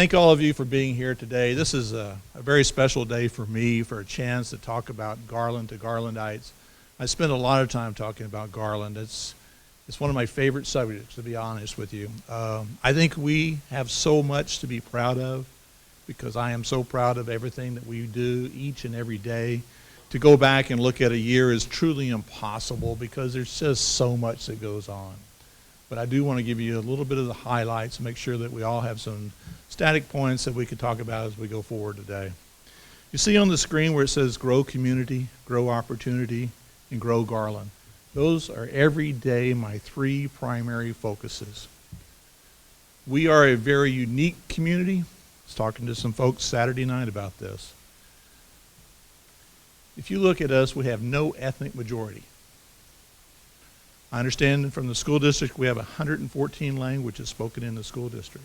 Thank all of you for being here today. This is a very special day for me, for a chance to talk about Garland to Garlandites. I spend a lot of time talking about Garland. It's one of my favorite subjects, to be honest with you. I think we have so much to be proud of, because I am so proud of everything that we do each and every day. To go back and look at a year is truly impossible, because there's just so much that goes on. But I do want to give you a little bit of the highlights and make sure that we all have some static points that we can talk about as we go forward today. You see on the screen where it says grow community, grow opportunity, and grow Garland. Those are every day my three primary focuses. We are a very unique community. I was talking to some folks Saturday night about this. If you look at us, we have no ethnic majority. I understand from the school district we have 114 languages spoken in the school district.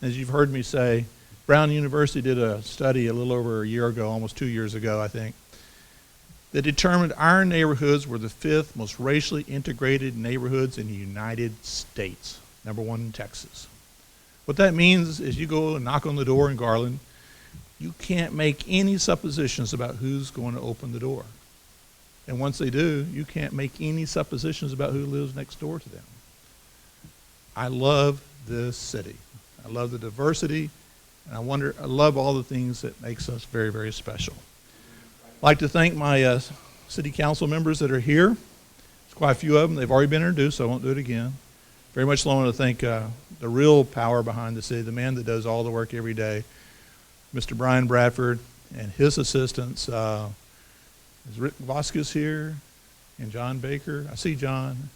As you've heard me say, Brown University did a study a little over a year ago, almost 2 years ago I think, that determined our neighborhoods were the 5th most racially integrated neighborhoods in the United States, #1 in Texas. What that means is you go and knock on the door in Garland, you can't make any suppositions about who's going to open the door. And once they do, you can't make any suppositions about who lives next door to them. I love this city. I love the diversity, and I love all the things that makes us very, very special. I'd like to thank my city council members that are here. There's quite a few of them. They've already been introduced, so I won't do it again. Very much want to thank the real power behind the city, the man that does all the work every day, Mr. Brian Bradford, and his assistants. Is Rick Vasquez here? And John Baker? I see John.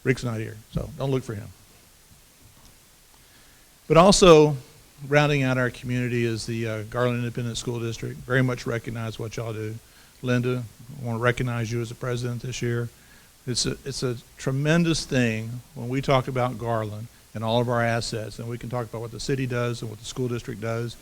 Rick's not here, so don't look for him. But also, rounding out our community is the Garland Independent School District. Very much recognize what y'all do. Linda, I want to recognize you as the president this year. It's a tremendous thing when we talk about Garland and all of our assets, and we can talk about what the city does and what the school district does.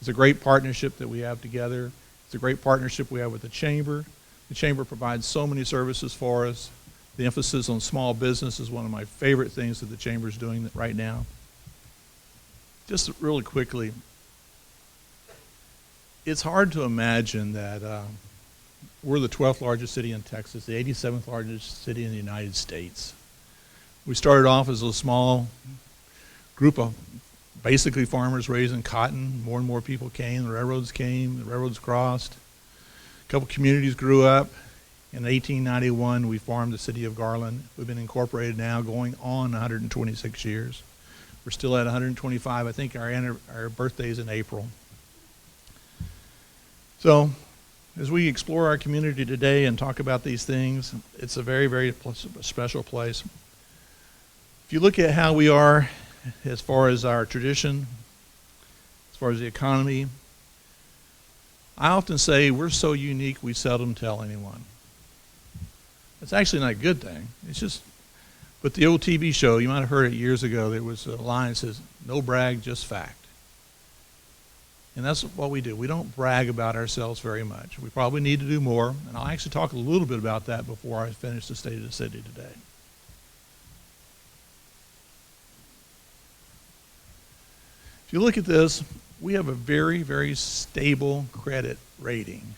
It's a great partnership that we have together. It's a great partnership we have with the Chamber. The Chamber provides so many services for us. The emphasis on small business is one of my favorite things that the Chamber is doing right now. Just really quickly, it's hard to imagine that we're the 12th largest city in Texas, the 87th largest city in the United States. We started off as a small group of basically farmers raising cotton. More and more people came, the railroads crossed. A couple communities grew up. In 1891, we formed the city of Garland. We've been incorporated now going on 126 years. We're still at 125. I think our birthday is in April. So as we explore our community today and talk about these things, it's a very, very special place. If you look at how we are as far as our tradition, as far as the economy, I often say we're so unique we seldom tell anyone. It's actually not a good thing. It's just, but the old TV show, you might have heard it years ago, there was a line that says, no brag, just fact. And that's what we do. We don't brag about ourselves very much. We probably need to do more, and I'll actually talk a little bit about that before I finish the State of the City today. If you look at this, we have a very, very stable credit rating.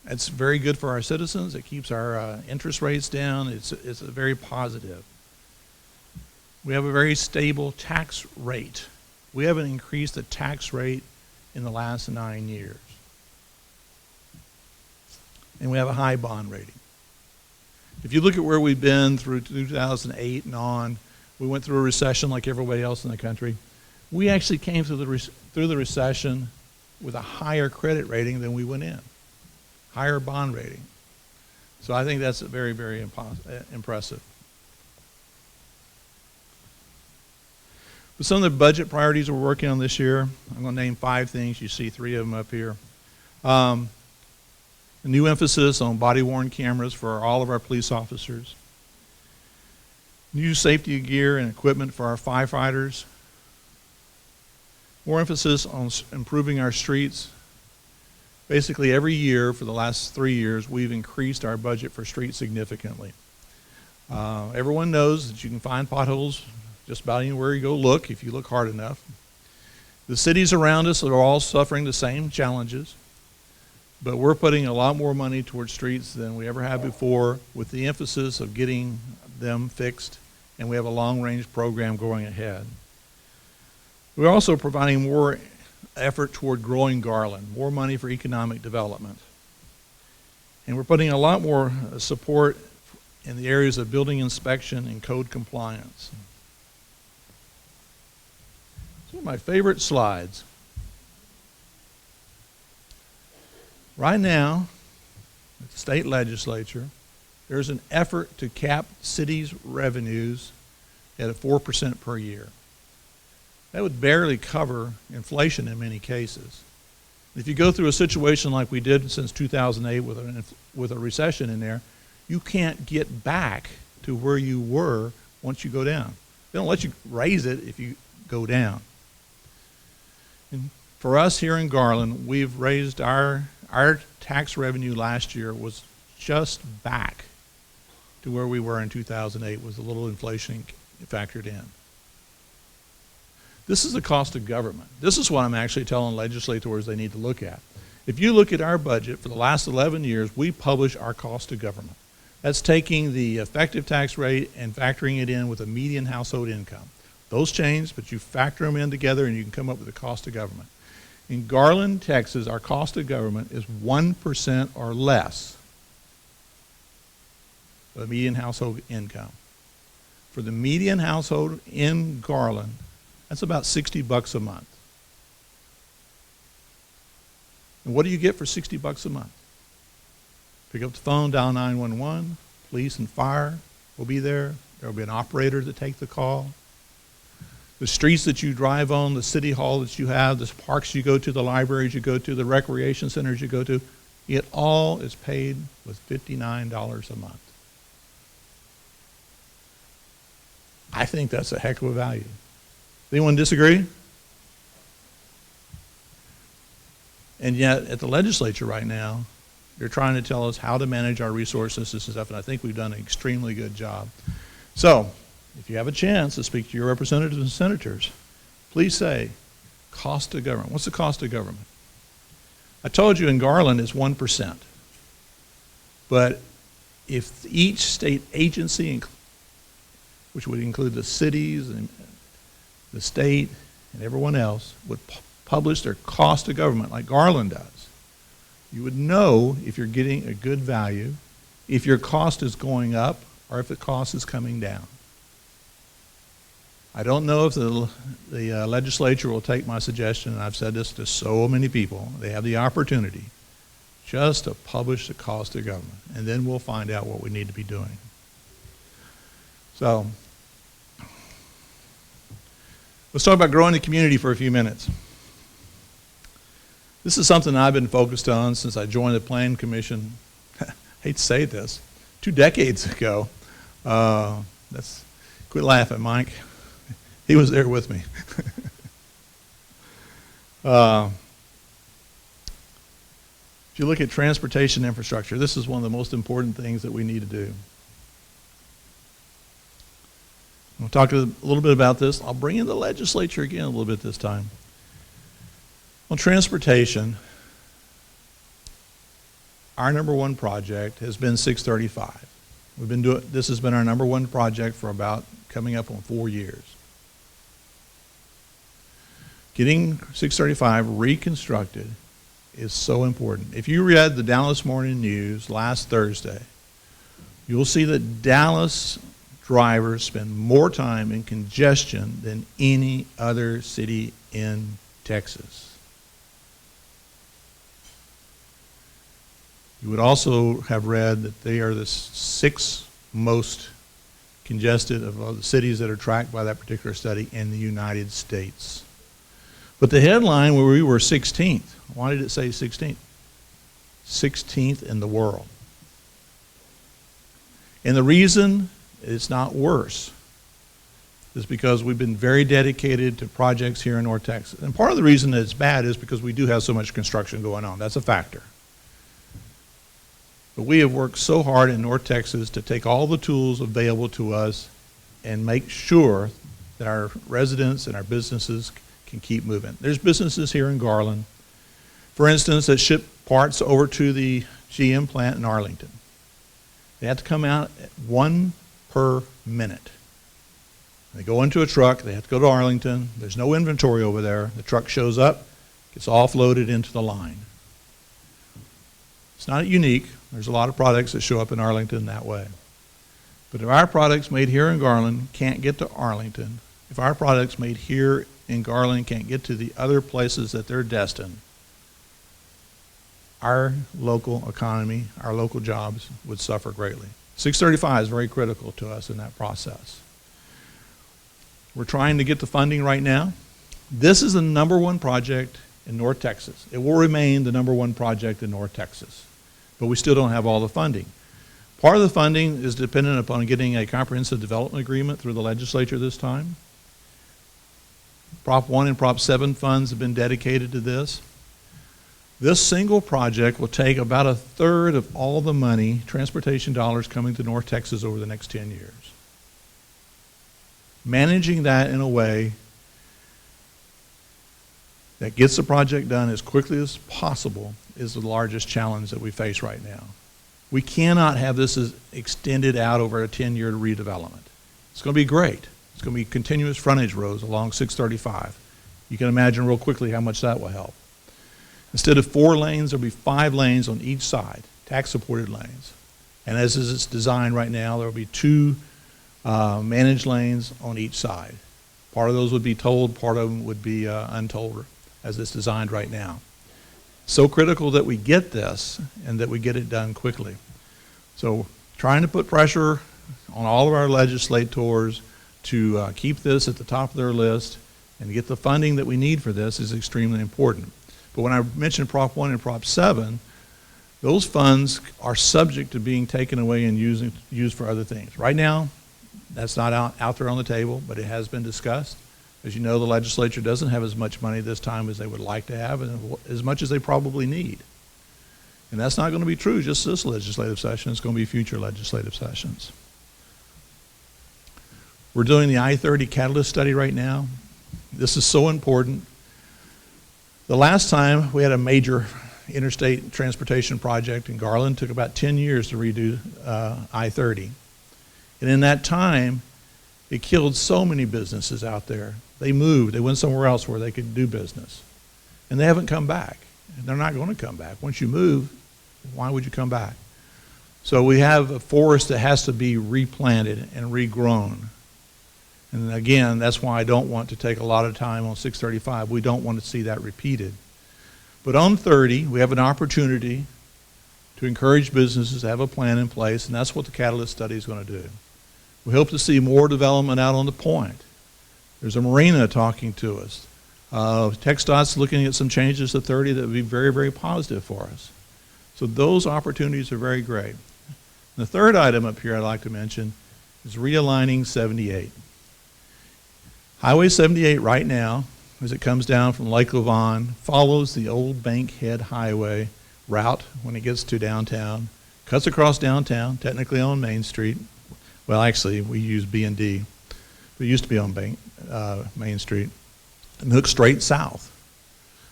It's very good for our citizens. It keeps our interest rates down. It's a very positive. We have a very stable tax rate. We haven't increased the tax rate in the last 9 years. And we have a high bond rating. If you look at where we've been through 2008 and on, we went through a recession like everybody else in the country. We actually came through the recession with a higher credit rating than we went in. Higher bond rating. So I think that's very, very impressive. But some of the budget priorities we're working on this year, I'm going to name 5 things. You see 3 of them up here. A new emphasis on body-worn cameras for all of our police officers. New safety gear and equipment for our firefighters. More emphasis on improving our streets. Basically every year for the last 3 years, we've increased our budget for streets significantly. Everyone knows that you can find potholes just about anywhere you go look if you look hard enough. The cities around us are all suffering the same challenges, but we're putting a lot more money towards streets than we ever have before, with the emphasis of getting them fixed, and we have a long-range program going ahead. We're also providing more effort toward growing Garland, more money for economic development. And we're putting a lot more support in the areas of building inspection and code compliance. One of my favorite slides. Right now, at the state legislature, there's an effort to cap cities' revenues at 4% per year. That would barely cover inflation in many cases. If you go through a situation like we did since 2008 with a recession in there, you can't get back to where you were once you go down. They don't let you raise it if you go down. And for us here in Garland, we've raised our tax revenue last year was just back to where we were in 2008 with a little inflation factored in. This is the cost of government. This is what I'm actually telling legislators they need to look at. If you look at our budget for the last 11 years, we publish our cost of government. That's taking the effective tax rate and factoring it in with a median household income. Those change, but you factor them in together and you can come up with the cost of government. In Garland, Texas, our cost of government is 1% or less of the median household income. For the median household in Garland, that's about $60 a month. And what do you get for $60 a month? Pick up the phone, dial 911, police and fire will be there. There will be an operator to take the call. The streets that you drive on, the city hall that you have, the parks you go to, the libraries you go to, the recreation centers you go to, it all is paid with $59 a month. I think that's a heck of a value. Anyone disagree? And yet, at the legislature right now, they're trying to tell us how to manage our resources and stuff, and I think we've done an extremely good job. So, if you have a chance to speak to your representatives and senators, please say, cost of government. What's the cost of government? I told you in Garland it's 1%. But if each state agency, which would include the cities and the state and everyone else, would publish their cost of government like Garland does, you would know if you're getting a good value, if your cost is going up, or if the cost is coming down. I don't know if the legislature will take my suggestion, and I've said this to so many people. They have the opportunity just to publish the cost of government, and then we'll find out what we need to be doing. So, let's talk about growing the community for a few minutes. This is something I've been focused on since I joined the Planning Commission, I hate to say this, 2 decades ago. Quit laughing, Mike. He was there with me. If you look at transportation infrastructure, this is one of the most important things that we need to do. We'll talk a little bit about this. I'll bring in the legislature again a little bit this time. On transportation, our number one project has been 635. This has been our number one project for about coming up on 4 years. Getting 635 reconstructed is so important. If you read the Dallas Morning News last Thursday, you'll see that Dallas drivers spend more time in congestion than any other city in Texas. You would also have read that they are the 6th most congested of all the cities that are tracked by that particular study in the United States. But the headline where we were 16th, why did it say 16th? 16th in the world. And the reason it's not worse is because we've been very dedicated to projects here in North Texas. And part of the reason that it's bad is because we do have so much construction going on. That's a factor. But we have worked so hard in North Texas to take all the tools available to us and make sure that our residents and our businesses can keep moving. There's businesses here in Garland, for instance, that ship parts over to the GM plant in Arlington. They have to come out at 1 per minute. They go into a truck, they have to go to Arlington, there's no inventory over there, the truck shows up, gets offloaded into the line. It's not unique, there's a lot of products that show up in Arlington that way. But if our products made here in Garland can't get to Arlington, if our products made here in Garland can't get to the other places that they're destined, our local economy, our local jobs would suffer greatly. 635 is very critical to us in that process. We're trying to get the funding right now. This is the #1 project in North Texas. It will remain the #1 project in North Texas, but we still don't have all the funding. Part of the funding is dependent upon getting a comprehensive development agreement through the legislature this time. Prop 1 and Prop 7 funds have been dedicated to this. This single project will take about 1/3 of all the money, transportation dollars coming to North Texas over the next 10 years. Managing that in a way that gets the project done as quickly as possible is the largest challenge that we face right now. We cannot have this as extended out over a 10-year redevelopment. It's going to be great. It's going to be continuous frontage roads along 635. You can imagine real quickly how much that will help. Instead of 4 lanes, there'll be 5 lanes on each side, tax-supported lanes. And as it's designed right now, there'll be 2 managed lanes on each side. Part of those would be tolled, part of them would be untolled as it's designed right now. So critical that we get this and that we get it done quickly. So trying to put pressure on all of our legislators to keep this at the top of their list and get the funding that we need for this is extremely important. But when I mentioned Prop 1 and Prop 7, those funds are subject to being taken away and used for other things. Right now, that's not out there on the table, but it has been discussed. As you know, the legislature doesn't have as much money this time as they would like to have and as much as they probably need. And that's not going to be true just this legislative session. It's going to be future legislative sessions. We're doing the I-30 catalyst study right now. This is so important. The last time we had a major interstate transportation project in Garland, it took about 10 years to redo I-30. And in that time, it killed so many businesses out there. They moved, they went somewhere else where they could do business. And they haven't come back. And they're not going to come back. Once you move, why would you come back? So we have a forest that has to be replanted and regrown. And again, that's why I don't want to take a lot of time on 635. We don't want to see that repeated. But on 30, we have an opportunity to encourage businesses to have a plan in place, and that's what the catalyst study is going to do. We hope to see more development out on the point. There's a marina talking to us. TxDOT's looking at some changes to 30 that would be very, very positive for us. So those opportunities are very great. And the third item up here I'd like to mention is realigning 78. Highway 78 right now, as it comes down from Lake Lavon, follows the old Bankhead Highway route when it gets to downtown, cuts across downtown, technically on Main Street. Well, actually, we use B&D. We used to be on Main Street, and hooks straight south.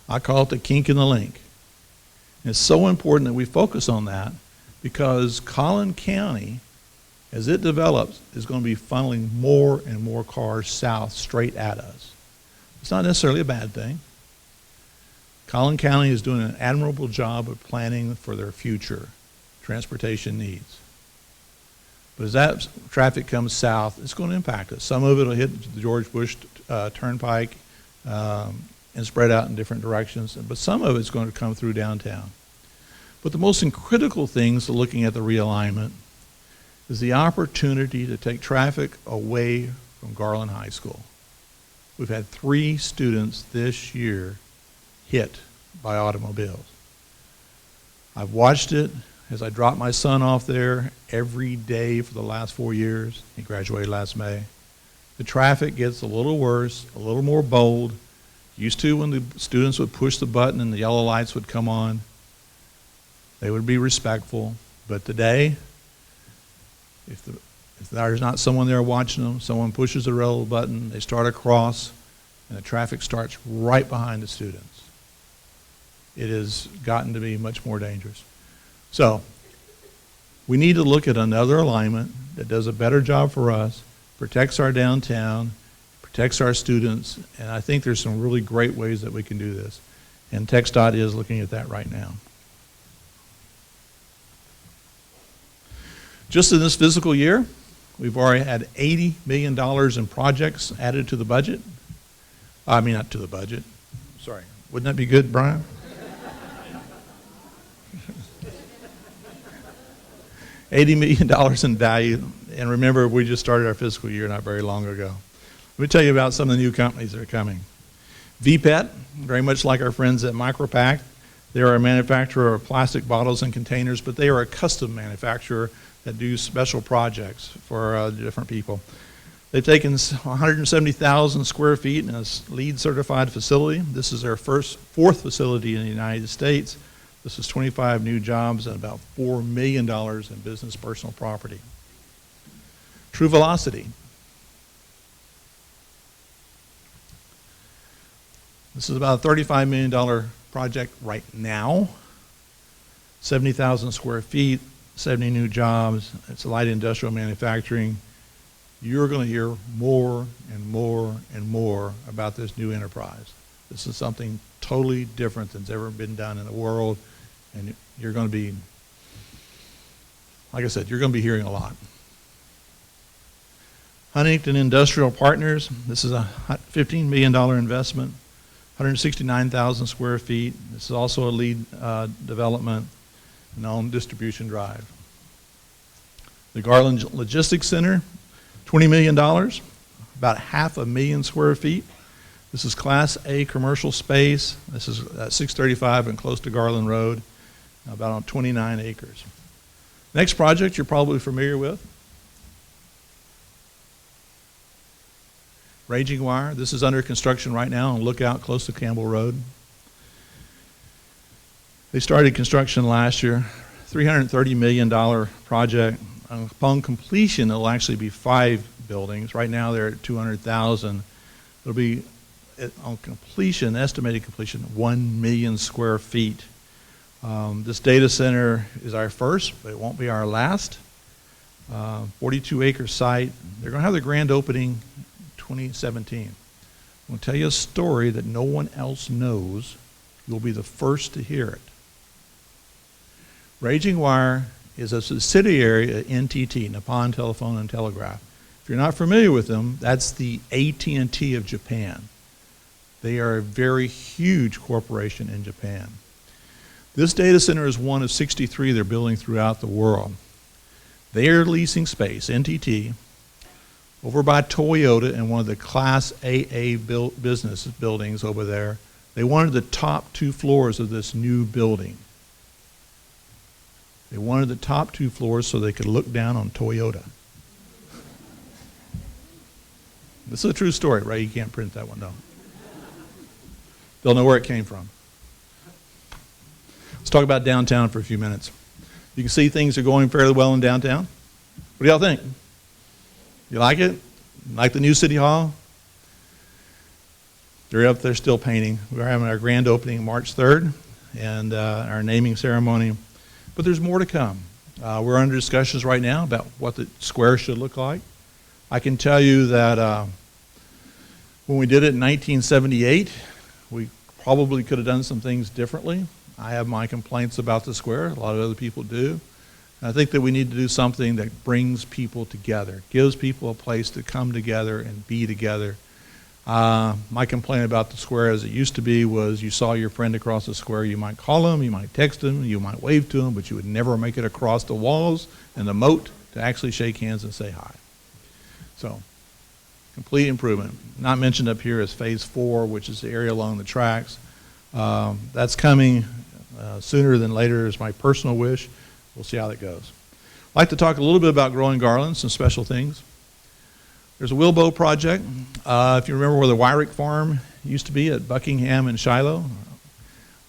I call it the kink in the link. And it's so important that we focus on that because Collin County, as it develops, is going to be funneling more and more cars south straight at us. It's not necessarily a bad thing. Collin County is doing an admirable job of planning for their future transportation needs. But as that traffic comes south, it's going to impact us. Some of it will hit the George Bush Turnpike and spread out in different directions, but some of it's going to come through downtown. But the most critical things to looking at the realignment is the opportunity to take traffic away from Garland High School. We've had 3 students this year hit by automobiles. I've watched it as I drop my son off there every day for the last 4 years. He graduated last May. The traffic gets a little worse, a little more bold. Used to when the students would push the button and the yellow lights would come on, they would be respectful. But today, if there's not someone there watching them, someone pushes the yellow button, they start across, and the traffic starts right behind the students. It has gotten to be much more dangerous. So we need to look at another alignment that does a better job for us, protects our downtown, protects our students, and I think there's some really great ways that we can do this. And TxDOT is looking at that right now. Just in this fiscal year, we've already had $80 million in projects added to the budget. I mean, not to the budget. Sorry. Wouldn't that be good, Brian? $80 million in value. And remember, we just started our fiscal year not very long ago. Let me tell you about some of the new companies that are coming. VPET, very much like our friends at Micropack. They are a manufacturer of plastic bottles and containers, but they are a custom manufacturer that do special projects for different people. They've taken 170,000 square feet in a LEED certified facility. This is their fourth facility in the United States. This is 25 new jobs and about $4 million in business personal property. True Velocity. This is about a $35 million project right now. 70,000 square feet, 70 new jobs. It's light industrial manufacturing. You're going to hear more and more and more about this new enterprise. This is something totally different than's ever been done in the world, and you're going to be, like I said, you're going to be hearing a lot. Huntington Industrial Partners, this is a $15 million investment, 169,000 square feet. This is also a LEED development and on Distribution Drive. The Garland Logistics Center, $20 million, about 500,000 square feet. This is Class A commercial space. This is at 635 and close to Garland Road, about on 29 acres. Next project you're probably familiar with. Raging Wire. This is under construction right now on Lookout close to Campbell Road. They started construction last year, $330 million project. Upon completion, it'll actually be 5 buildings. Right now they're at 200,000. It'll be, on completion, estimated completion, 1 million square feet. This data center is our first, but it won't be our last. 42-acre site. They're going to have the grand opening 2017. I'm going to tell you a story that no one else knows. You'll be the first to hear it. Raging Wire is a subsidiary of NTT, Nippon Telephone and Telegraph. If you're not familiar with them, that's the AT&T of Japan. They are a very huge corporation in Japan. This data center is one of 63 they're building throughout the world. They are leasing space, NTT, over by Toyota in one of the Class AA business buildings over there. They wanted the top 2 floors of this new building. They wanted the top 2 floors so they could look down on Toyota. This is a true story, right? You can't print that one down. They'll know where it came from. Let's talk about downtown for a few minutes. You can see things are going fairly well in downtown. What do y'all think? You like it? Like the new City Hall? They're up there still painting. We're having our grand opening March 3rd and our naming ceremony. But there's more to come. We're under discussions right now about what the square should look like. I can tell you that when we did it in 1978, we probably could have done some things differently. I have my complaints about the square. A lot of other people do. And I think that we need to do something that brings people together, gives people a place to come together and be together. My complaint about the square as it used to be was you saw your friend across the square, you might call him, you might text him, you might wave to him, but you would never make it across the walls and the moat to actually shake hands and say hi. So, complete improvement. Not mentioned up here is Phase 4, which is the area along the tracks. That's coming sooner than later is my personal wish. We'll see how that goes. I'd like to talk a little bit about growing Garland, some special things. There's a Wilbo project. If you remember where the Wyrick farm used to be at Buckingham and Shiloh,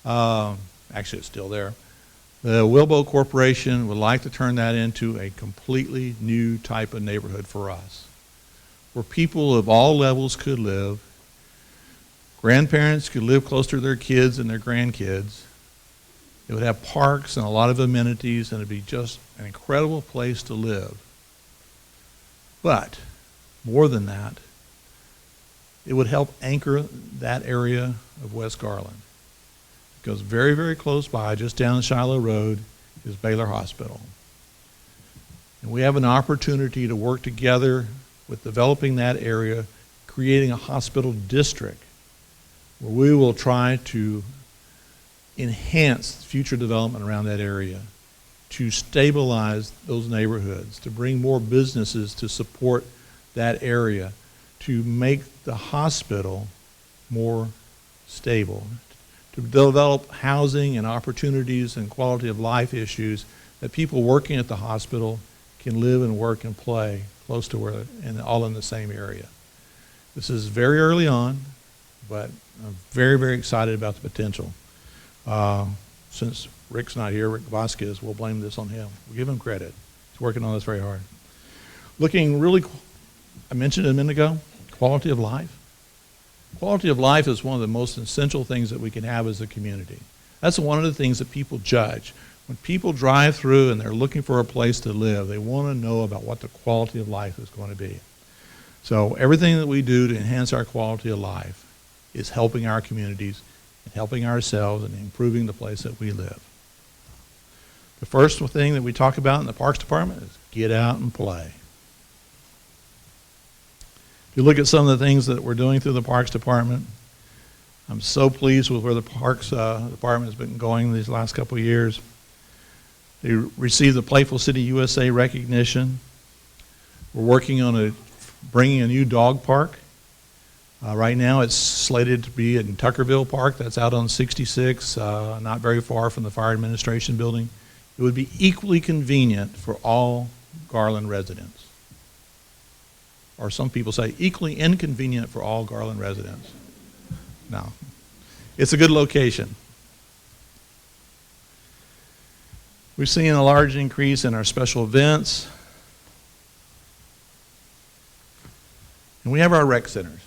actually it's still there. The Wilbo Corporation would like to turn that into a completely new type of neighborhood for us, where people of all levels could live, Grandparents could live closer to their kids and their grandkids. It would have parks and a lot of amenities, and it'd be just an incredible place to live. But more than that, it would help anchor that area of West Garland. Because very, very close by, just down Shiloh Road, is Baylor Hospital. And we have an opportunity to work together with developing that area, creating a hospital district where we will try to enhance future development around that area, to stabilize those neighborhoods, to bring more businesses to support that area, to make the hospital more stable, to develop housing and opportunities and quality of life issues that people working at the hospital can live and work and play close to where, and all in the same area. This is very early on, but I'm very, very excited about the potential. Since Rick's not here, Rick Vasquez, we'll blame this on him. We'll give him credit. He's working on this very hard. Looking really, I mentioned it a minute ago, quality of life. Quality of life is one of the most essential things that we can have as a community. That's one of the things that people judge. When people drive through and they're looking for a place to live, they want to know about what the quality of life is going to be. So everything that we do to enhance our quality of life is helping our communities and helping ourselves and improving the place that we live. The first thing that we talk about in the Parks Department is get out and play. If you look at some of the things that we're doing through the Parks Department, I'm so pleased with where the Parks Department has been going these last couple of years. They received the Playful City USA recognition. We're working on bringing a new dog park. Right now it's slated to be in Tuckerville Park. That's out on 66, not very far from the Fire Administration Building. It would be equally convenient for all Garland residents. Or some people say equally inconvenient for all Garland residents. No, it's a good location. We've seen a large increase in our special events. And we have our rec centers.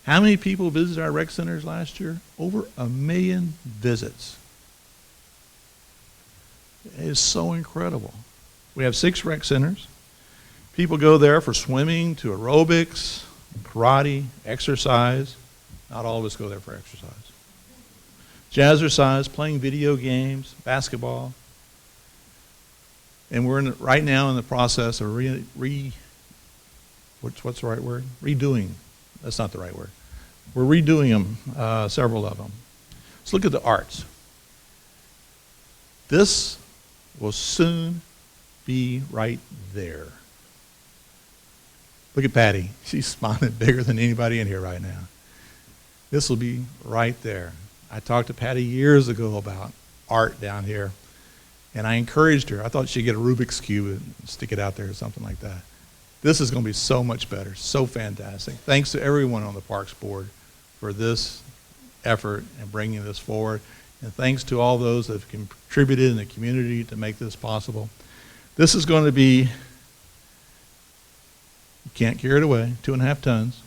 How many people visited our rec centers last year? Over 1 million visits. It is so incredible. We have 6 rec centers. People go there for swimming, to aerobics, karate, exercise. Not all of us go there for exercise. Jazzercise, playing video games, basketball. And we're right now in the process of what's the right word? Redoing. That's not the right word. We're redoing them, several of them. Let's look at the arts. This will soon be right there. Look at Patty. She's smiling bigger than anybody in here right now. This will be right there. I talked to Patty years ago about art down here, and I encouraged her. I thought she'd get a Rubik's Cube and stick it out there or something like that. This is going to be so much better, so fantastic. Thanks to everyone on the Parks Board for this effort and bringing this forward, and thanks to all those that have contributed in the community to make this possible. This is going to be, you can't carry it away, 2.5 tons,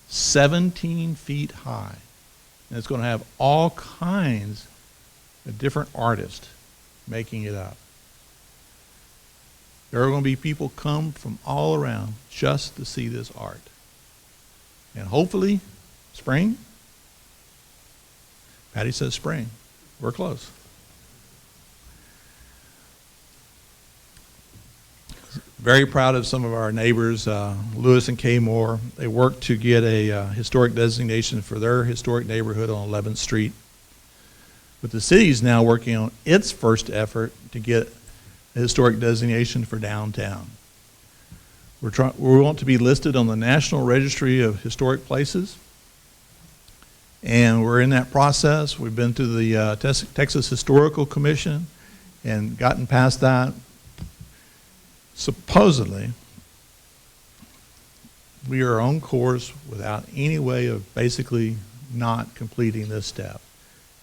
17 feet high. And it's going to have all kinds of different artists making it up. There are going to be people come from all around just to see this art. And hopefully, spring. Patty says spring. We're close. Very proud of some of our neighbors, Lewis and Kay Moore. They worked to get a historic designation for their historic neighborhood on 11th Street. But the city's now working on its first effort to get a historic designation for downtown. We want to be listed on the National Registry of Historic Places. And we're in that process. We've been through the Texas Historical Commission and gotten past that. Supposedly, we are on course without any way of basically not completing this step.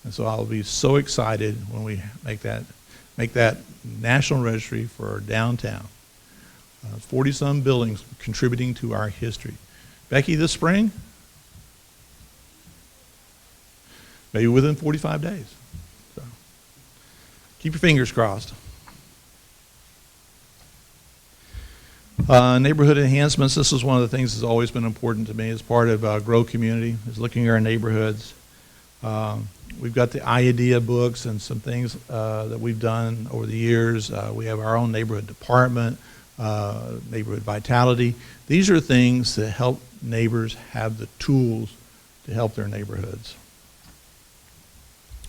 And so I'll be so excited when we make that national registry for downtown. 40-some buildings contributing to our history. Becky, this spring, maybe within 45 days. So keep your fingers crossed. Neighborhood enhancements, this is one of the things that's always been important to me as part of Grow Community, is looking at our neighborhoods. We've got the IDEA books and some things that we've done over the years. We have our own neighborhood department, neighborhood vitality. These are things that help neighbors have the tools to help their neighborhoods.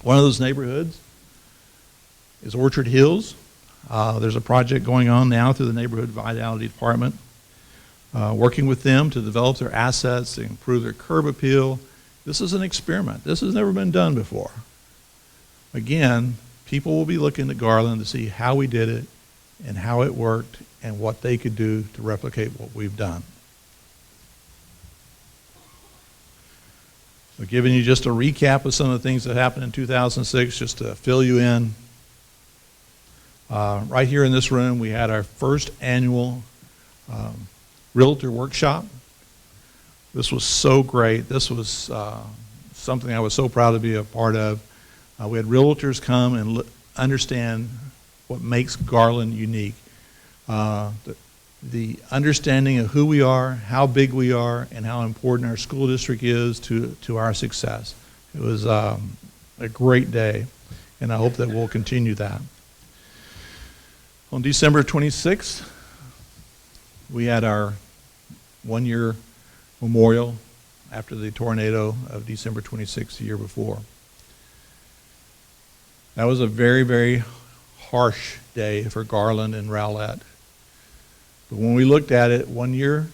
One of those neighborhoods is Orchard Hills. There's a project going on now through the Neighborhood Vitality Department, working with them to develop their assets, to improve their curb appeal. This is an experiment. This has never been done before. Again, people will be looking at Garland to see how we did it and how it worked and what they could do to replicate what we've done. So giving you just a recap of some of the things that happened in 2006, just to fill you in. Right here in this room, we had our first annual Realtor Workshop. This was so great. This was something I was so proud to be a part of. We had realtors come and understand what makes Garland unique. The understanding of who we are, how big we are, and how important our school district is to our success. It was a great day, and I hope that we'll continue that. On December 26th, we had our one-year memorial after the tornado of December 26th the year before. That was a very, very harsh day for Garland and Rowlett. But when we looked at it 1 year,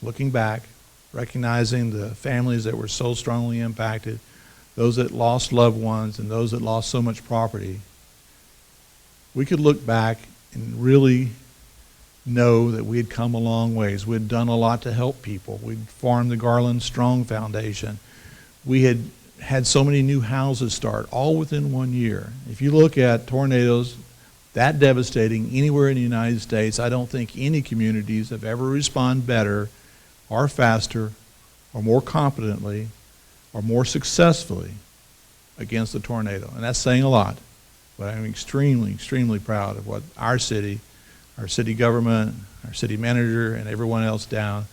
looking back, recognizing the families that were so strongly impacted, those that lost loved ones and those that lost so much property, we could look back and really know that we had come a long ways. We had done a lot to help people. We'd formed the Garland Strong Foundation. We had had so many new houses start, all within 1 year. If you look at tornadoes that devastating anywhere in the United States, I don't think any communities have ever responded better or faster or more competently or more successfully against a tornado. And that's saying a lot. But I'm extremely, extremely proud of what our city government, our city manager, and everyone else down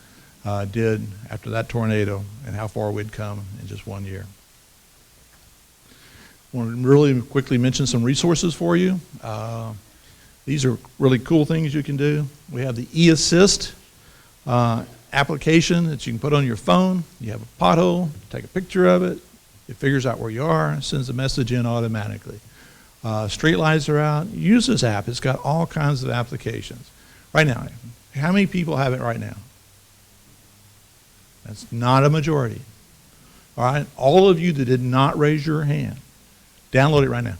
did after that tornado and how far we'd come in just 1 year. I want to really quickly mention some resources for you. These are really cool things you can do. We have the eAssist application that you can put on your phone. You have a pothole, take a picture of it. It figures out where you are, sends a message in automatically. Street lights are out. Use this app. It's got all kinds of applications. Right now, how many people have it right now? That's not a majority. All right, all of you that did not raise your hand, download it right now.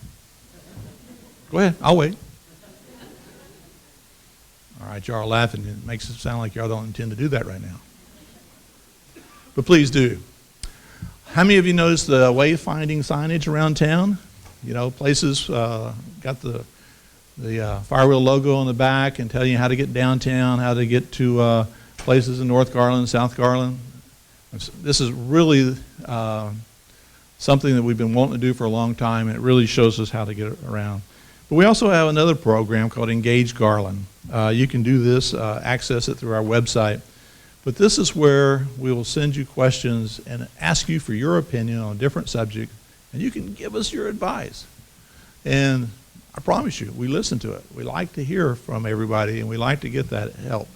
Go ahead, I'll wait. All right, y'all are laughing. It makes it sound like y'all don't intend to do that right now. But please do. How many of you noticed the wayfinding signage around town? You know, places got the Firewheel logo on the back and tell you how to get downtown, how to get to places in North Garland, South Garland. This is really something that we've been wanting to do for a long time, and it really shows us how to get around. But we also have another program called Engage Garland. You can do this, access it through our website. But this is where we will send you questions and ask you for your opinion on a different subject, and you can give us your advice. And I promise you, we listen to it. We like to hear from everybody, and we like to get that help.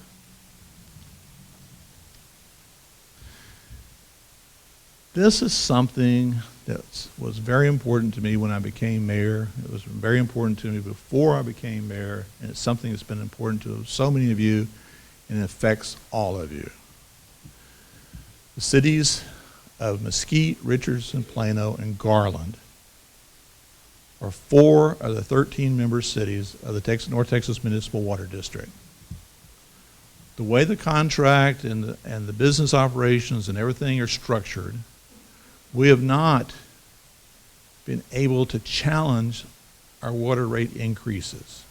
This is something that was very important to me when I became mayor. It was very important to me before I became mayor, and it's something that's been important to so many of you, and it affects all of you. The cities of Mesquite, Richardson, Plano, and Garland are 4 of the 13 member cities of the North Texas Municipal Water District. The way the contract and the business operations and everything are structured, we have not been able to challenge our water rate increases.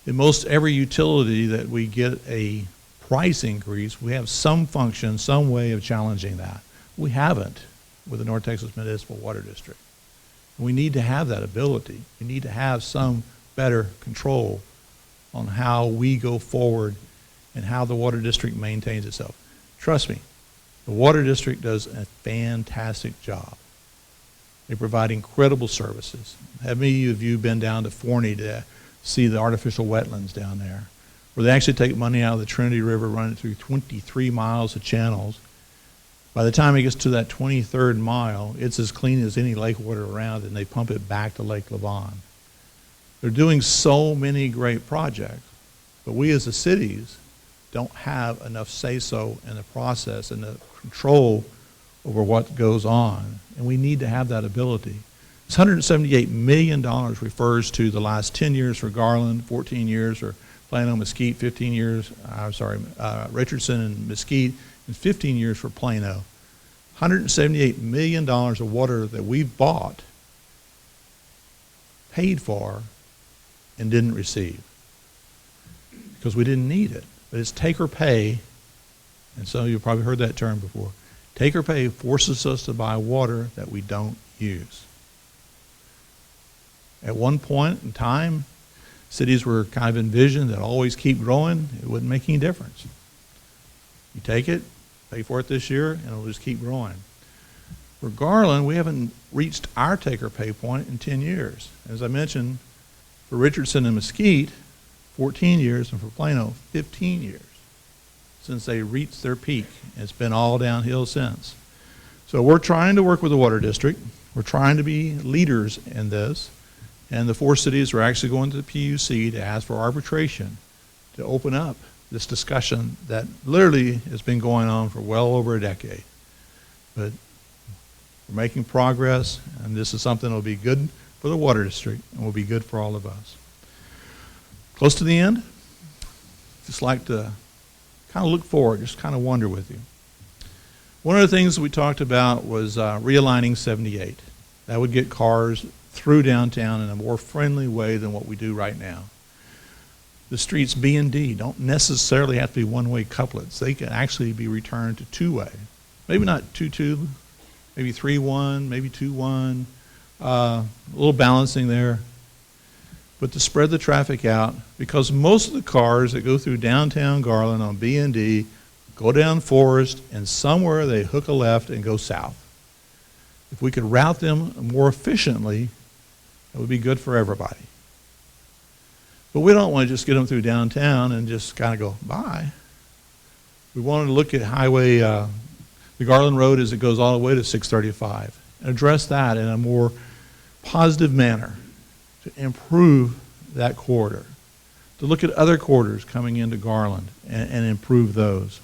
In most every utility that we get a price increase, we have some function, some way of challenging that. We haven't with the North Texas Municipal Water District. We need to have that ability. We need to have some better control on how we go forward and how the water district maintains itself. Trust me, the water district does a fantastic job. They provide incredible services. Have many of you been down to Forney to see the artificial wetlands down there, where they actually take money out of the Trinity River, run it through 23 miles of channels. By the time it gets to that 23rd mile, it's as clean as any lake water around, and they pump it back to Lake Lavon. They're doing so many great projects, but we as the cities don't have enough say-so in the process and the control over what goes on, and we need to have that ability. This $178 million refers to the last 10 years for Garland, 14 years for Plano, Mesquite, 15 years, Richardson and Mesquite, and 15 years for Plano. $178 million of water that we've bought, paid for, and didn't receive because we didn't need it. But it's take or pay, and some of you have probably heard that term before. Take or pay forces us to buy water that we don't use. At one point in time, cities were kind of envisioned that always keep growing. It wouldn't make any difference. You take it, pay for it this year, and it'll just keep growing. For Garland, we haven't reached our take or pay point in 10 years. As I mentioned, for Richardson and Mesquite, 14 years, and for Plano, 15 years since they reached their peak. It's been all downhill since. So we're trying to work with the water district. We're trying to be leaders in this. And the 4 cities are actually going to the PUC to ask for arbitration to open up this discussion that literally has been going on for well over a decade. But we're making progress, and this is something that will be good for the water district and will be good for all of us. Close to the end, just like to kind of look forward, just kind of wonder with you. One of the things we talked about was realigning 78. That would get cars through downtown in a more friendly way than what we do right now. The streets B and D don't necessarily have to be one-way couplets. They can actually be returned to two-way. Maybe not 2-2, maybe 3-1, maybe 2-1, a little balancing there. But to spread the traffic out, because most of the cars that go through downtown Garland on B and D go down Forest, and somewhere they hook a left and go south. If we could route them more efficiently, it would be good for everybody. But we don't want to just get them through downtown and just kind of go, bye. We want to look at highway, the Garland Road as it goes all the way to 635, and address that in a more positive manner to improve that corridor, to look at other corridors coming into Garland and improve those.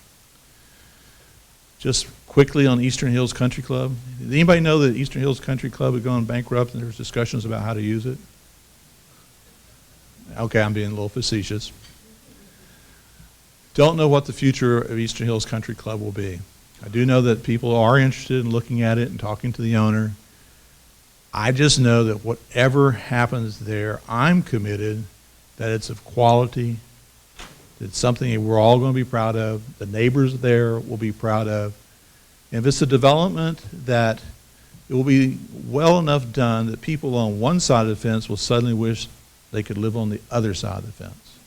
Just quickly on Eastern Hills Country Club. Did anybody know that Eastern Hills Country Club had gone bankrupt and there was discussions about how to use it? Okay, I'm being a little facetious. Don't know what the future of Eastern Hills Country Club will be. I do know that people are interested in looking at it and talking to the owner. I just know that whatever happens there, I'm committed that it's of quality, that it's something that we're all going to be proud of, the neighbors there will be proud of. And if it's a development that it will be well enough done that people on one side of the fence will suddenly wish they could live on the other side of the fence.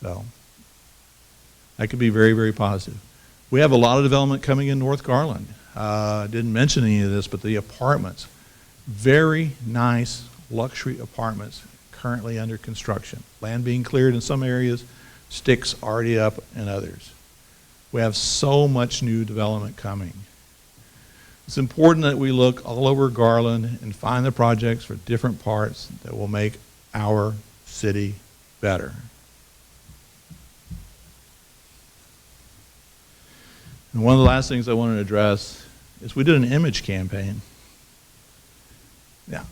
So that could be very, very positive. We have a lot of development coming in North Garland. I didn't mention any of this, but the apartments, very nice luxury apartments currently under construction. Land being cleared in some areas, sticks already up in others. We have so much new development coming. It's important that we look all over Garland and find the projects for different parts that will make our city better. And one of the last things I wanted to address is we did an image campaign. Yeah,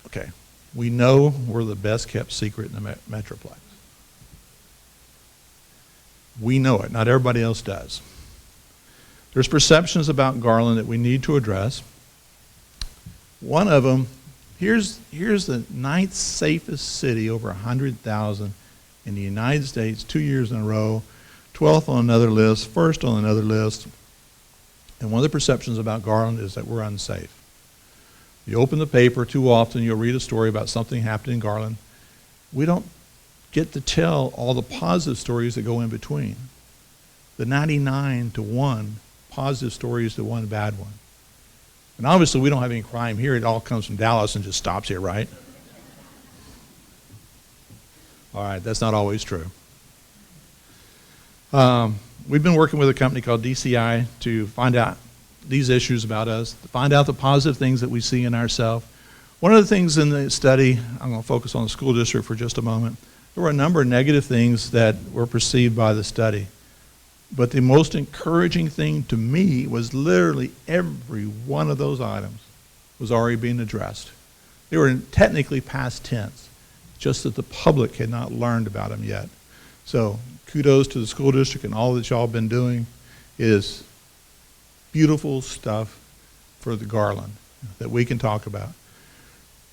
okay. We know we're the best kept secret in the Metroplex. We know it, not everybody else does. There's perceptions about Garland that we need to address. One of them, here's the 9th safest city over 100,000 in the United States 2 years in a row, 12th on another list, 1st on another list. And one of the perceptions about Garland is that we're unsafe. You open the paper, too often you'll read a story about something happening in Garland. We don't get to tell all the positive stories that go in between. The 99 to 1 positive stories to 1 bad one. And obviously we don't have any crime here. It all comes from Dallas and just stops here, right? All right, that's not always true. We've been working with a company called DCI to find out these issues about us, to find out the positive things that we see in ourselves. One of the things in the study, I'm going to focus on the school district for just a moment, there were a number of negative things that were perceived by the study. But the most encouraging thing to me was literally every one of those items was already being addressed. They were technically past tense, just that the public had not learned about them yet. So kudos to the school district and all that y'all have been doing. It is beautiful stuff for the Garland that we can talk about.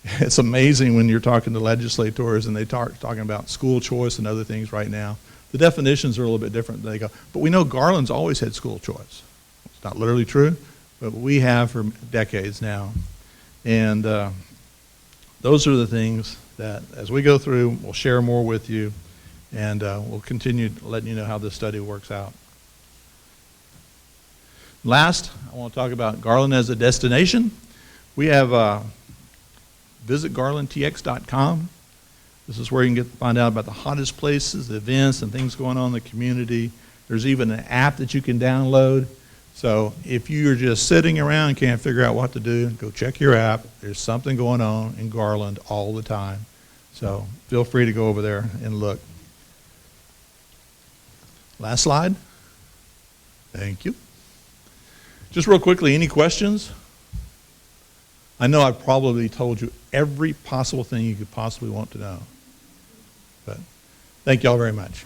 It's amazing when you're talking to legislators and they talking about school choice and other things right now. The definitions are a little bit different. They go, but we know Garland's always had school choice. It's not literally true, but we have for decades now. And those are the things that, as we go through, we'll share more with you, and we'll continue letting you know how this study works out. Last, I want to talk about Garland as a destination. We have visitgarlandtx.com. This is where you can find out about the hottest places, the events, and things going on in the community. There's even an app that you can download. So if you're just sitting around and can't figure out what to do, go check your app. There's something going on in Garland all the time. So feel free to go over there and look. Last slide. Thank you. Just real quickly, any questions? I know I've probably told you every possible thing you could possibly want to know. But thank you all very much.